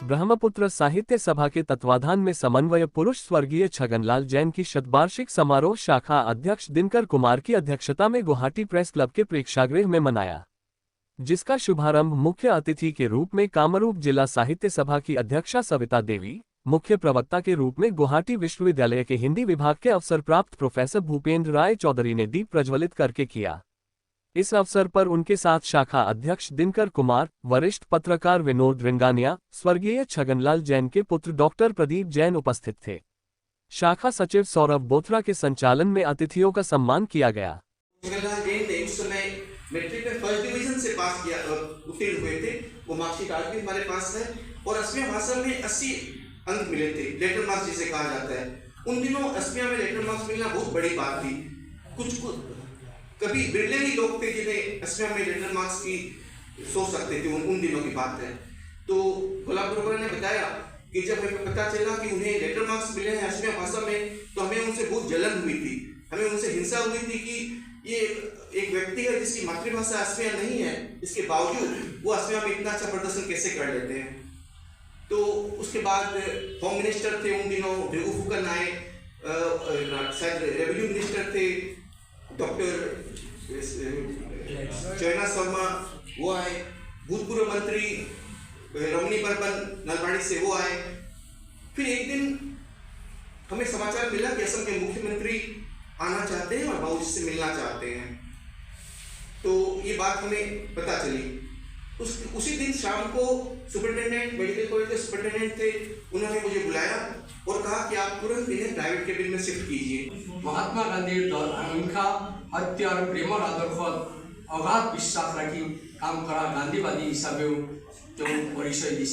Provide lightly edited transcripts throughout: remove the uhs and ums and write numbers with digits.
ब्रह्मपुत्र साहित्य सभा के तत्वाधान में समन्वय पुरुष स्वर्गीय छगनलाल जैन की शतवार्षिक समारोह शाखा अध्यक्ष दिनकर कुमार की अध्यक्षता में गुवाहाटी प्रेस क्लब के प्रेक्षागृह में मनाया, जिसका शुभारंभ मुख्य अतिथि के रूप में कामरूप जिला साहित्य सभा की अध्यक्षा सविता देवी, मुख्य प्रवक्ता के रूप में गुवाहाटी विश्वविद्यालय के हिंदी विभाग के अवसर प्राप्त प्रोफेसर भूपेंद्र राय चौधरी ने दीप प्रज्वलित करके किया। इस अवसर पर उनके साथ शाखा अध्यक्ष दिनकर कुमार, वरिष्ठ पत्रकार विनोद रिंगानिया, स्वर्गीय छगनलाल जैन के पुत्र डॉक्टर प्रदीप जैन उपस्थित थे। शाखा सचिव सौरभ बोथरा के संचालन में अतिथियों का सम्मान किया गया। छगनलाल जैन ने उस समय मैट्रिक में फर्स्ट डिवीजन से पास किया, उत्तीर्ण हुए थे। वो मार्कशीट आज भी हमारे पास है और असमिया भाषा में 80 अंक मिले थे, लेटर मार्क्स जिसे कहा जाता है। उन दिनों असमिया में लेटर मार्क्स मिलना बहुत बड़ी बात थी। कुछ कभी बिरले ही लोग थे जिन्हें असमिया में लेटर मार्क्स की सोच सकते थे। उन दिनों की बात है। तो गुलाब गुरुवर ने बताया कि जब हमें पता चला कि उन्हें लेटर मार्क्स मिले हैं असमिया भाषा में, तो हमें उनसे बहुत जलन हुई थी, हमें उनसे हिंसा हुई थी कि ये एक व्यक्ति है जिसकी मातृभाषा असमिया नहीं है, इसके बावजूद वो असमिया में इतना अच्छा प्रदर्शन कैसे कर लेते हैं। तो उसके बाद होम मिनिस्टर थे उन दिनों फुकन आए, शायद रेवेन्यू मिनिस्टर थे डॉक्टर जयना शर्मा, वो आए, भूतपूर्व मंत्री रमणी बर्मन नलबाड़ी से वो आए। फिर एक दिन हमें समाचार मिला कि असम के मुख्यमंत्री आना चाहते हैं और बाबू जी से मिलना चाहते हैं। तो ये बात हमें पता चली। उसी दिन शाम को सुपरिटेंडेंट, मेडिकल कॉलेज के सुपरिटेंडेंट थे, उन्होंने मुझे बुलाया और कहा कि आप तुरंत इन्हें प्राइवेट केबिन में शिफ्ट कीजिए। महात्मा गांधी उनका हत्या और प्रेम और आदर अगाध विश्वास रखी काम करा गांधीवादी हिसाबे तो परिचय दी।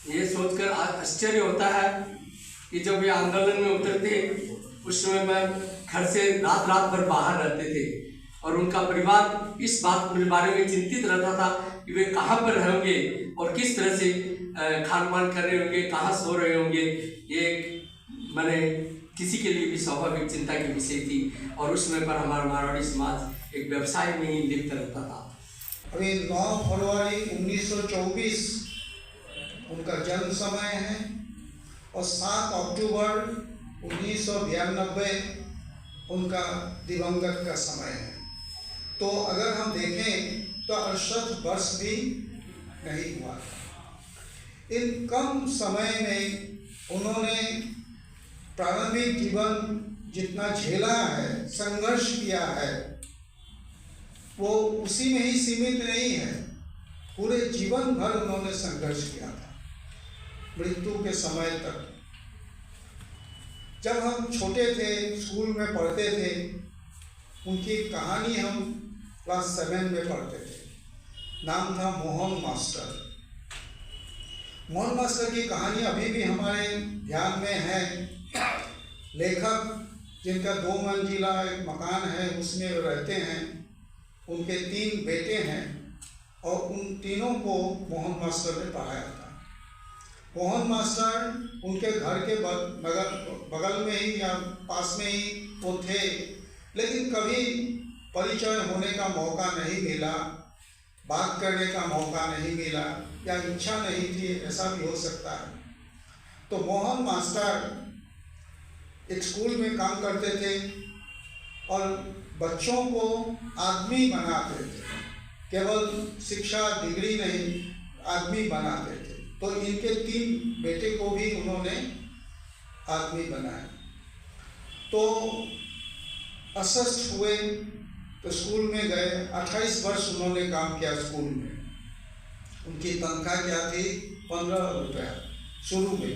ये सोचकर आज आश्चर्य होता है कि जब ये आंदोलन में उतरते उस समय मैं घर से रात भर बाहर रहते थे और उनका परिवार इस बात के बारे में चिंतित रहता था कि वे कहाँ पर रहेंगे और किस तरह से खान पान कर रहे होंगे, कहाँ सो रहे होंगे। ये मैंने किसी के लिए भी स्वाभाविक चिंता की विषय थी और उस समय पर हमारा मारवाड़ी समाज एक व्यवसाय में ही लिप्त रहता था। अभी 9 फरवरी 1924 उनका जन्म समय है और 7 अक्टूबर 1992 उनका दिवंगत का समय है। तो अगर हम देखें तो 68 वर्ष भी नहीं हुआ। इन कम समय में उन्होंने प्रारंभिक जीवन जितना झेला है, संघर्ष किया है, वो उसी में ही सीमित नहीं है। पूरे जीवन भर उन्होंने संघर्ष किया था, मृत्यु के समय तक। जब हम छोटे थे, स्कूल में पढ़ते थे, उनकी कहानी हम क्लास 7 में पढ़ते थे। नाम था मोहन मास्टर। मोहन मास्टर की कहानी अभी भी हमारे ध्यान में है। लेखक जिनका 2 मंजिला एक मकान है उसमें रहते हैं, उनके 3 बेटे हैं और उन तीनों को मोहन मास्टर ने पढ़ाया था। मोहन मास्टर उनके घर के बगल में ही या पास में ही वो थे, लेकिन कभी परिचय होने का मौका नहीं मिला, बात करने का मौका नहीं मिला या इच्छा नहीं थी, ऐसा भी हो सकता है। तो मोहन मास्टर एक स्कूल में काम करते थे और बच्चों को आदमी बनाते थे, केवल शिक्षा डिग्री नहीं, आदमी बनाते थे। तो इनके 3 बेटे को भी उन्होंने आदमी बनाया। तो अस्वस्थ हुए तो स्कूल में गए। 28 वर्ष उन्होंने काम किया स्कूल में। उनकी तनख्वाह क्या थी? 15 रुपया शुरू में,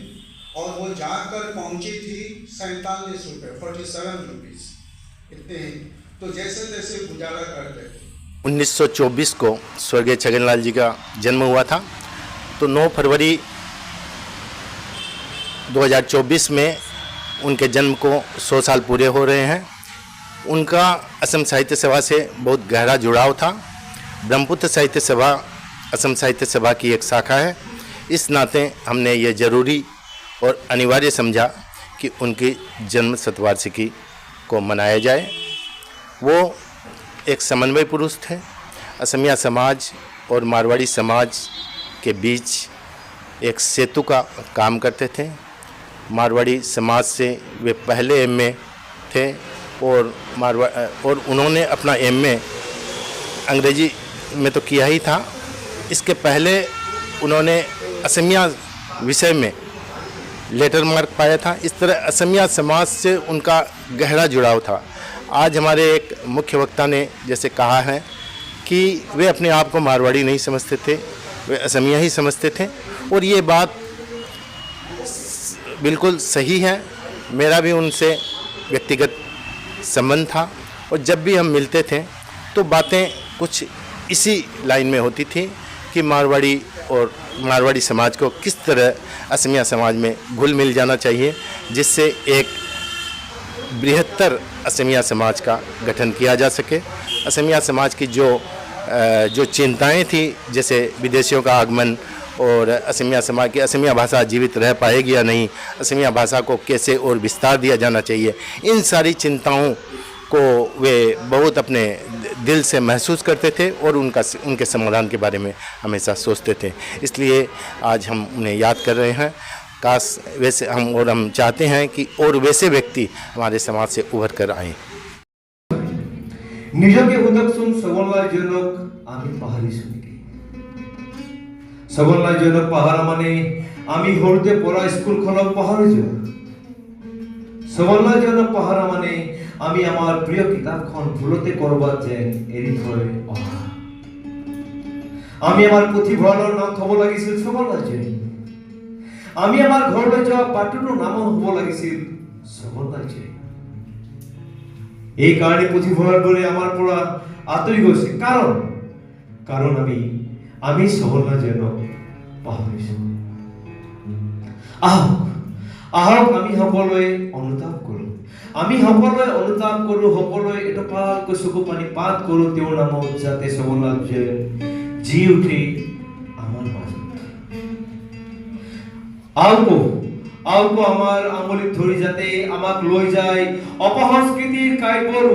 और वो जाकर पहुंची थी 47 रुपये, 47 रुपीज़, इतने ही। तो जैसे तैसे गुजारा करते थे। 1924 को स्वर्गीय छगनलाल जी का जन्म हुआ था। तो 9 फरवरी 2024 में उनके जन्म को 100 साल पूरे हो रहे हैं। उनका असम साहित्य सभा से बहुत गहरा जुड़ाव था। ब्रह्मपुत्र साहित्य सभा असम साहित्य सभा की एक शाखा है। इस नाते हमने ये ज़रूरी और अनिवार्य समझा कि उनकी जन्म शतवार्षिकी को मनाया जाए। वो एक समन्वय पुरुष थे। असमिया समाज और मारवाड़ी समाज के बीच एक सेतु का काम करते थे। मारवाड़ी समाज से वे पहले एमए थे और उन्होंने अपना एमए अंग्रेजी में तो किया ही था, इसके पहले उन्होंने असमिया विषय में लेटर मार्क पाया था। इस तरह असमिया समाज से उनका गहरा जुड़ाव था। आज हमारे एक मुख्य वक्ता ने जैसे कहा है कि वे अपने आप को मारवाड़ी नहीं समझते थे, वे असमिया ही समझते थे, और ये बात बिल्कुल सही है। मेरा भी उनसे व्यक्तिगत संबंध था और जब भी हम मिलते थे तो बातें कुछ इसी लाइन में होती थी कि मारवाड़ी और मारवाड़ी समाज को किस तरह असमिया समाज में घुल मिल जाना चाहिए, जिससे एक बृहत्तर असमिया समाज का गठन किया जा सके। असमिया समाज की जो चिंताएं थी, जैसे विदेशियों का आगमन और असमिया समाज की असमिया भाषा जीवित रह पाएगी या नहीं, असमिया भाषा को कैसे और विस्तार दिया जाना चाहिए, इन सारी चिंताओं को वे बहुत अपने दिल से महसूस करते थे और उनके समाधान के बारे में हमेशा सोचते थे। इसलिए आज हम उन्हें याद कर रहे हैं। काश वैसे हम चाहते हैं कि और वैसे व्यक्ति हमारे समाज से उभर कर आएँ। নিজকে উদকসুন সবললার জনক আমি পাহাড়ি শুনিকে সবললার জনক পাহাড় মানে আমি হরদে পড়া স্কুলখনক পাহাড়ে যোৱা সবললার জনক পাহাড় মানে আমি আমার প্রিয় কিতাপখন ভুলতে কৰবাত যেন এৰি থৈ অহা আমি আমার পুথিভঁৰালৰ নাম থব লাগিছিল সবললাৰ জনী আমি আমার ঘৰলৈ যোৱা পাটুৰ নাম হ'ব লাগিছিল সবললাৰ জনী এই কারণে পুথিভঁৰালবোৰে আমাৰ পৰা আঁতৰি গৈছে কাৰণ আমি সবললাৰ জনক পাহৰিছো। আহক আমি সকলোৱে অনুতাপ কৰোঁ, সকলোৱে এটপালকৈ চকু পানী পাত কৰোঁ তেওঁৰ নামত, যাতে সবললাৰ জি উঠে আমাৰ মাজত। আওকো আমাৰ আঙুলিত ধৰি যাতে আমাক লৈ যায় অপসংস্কৃতিৰ কাইবোৰ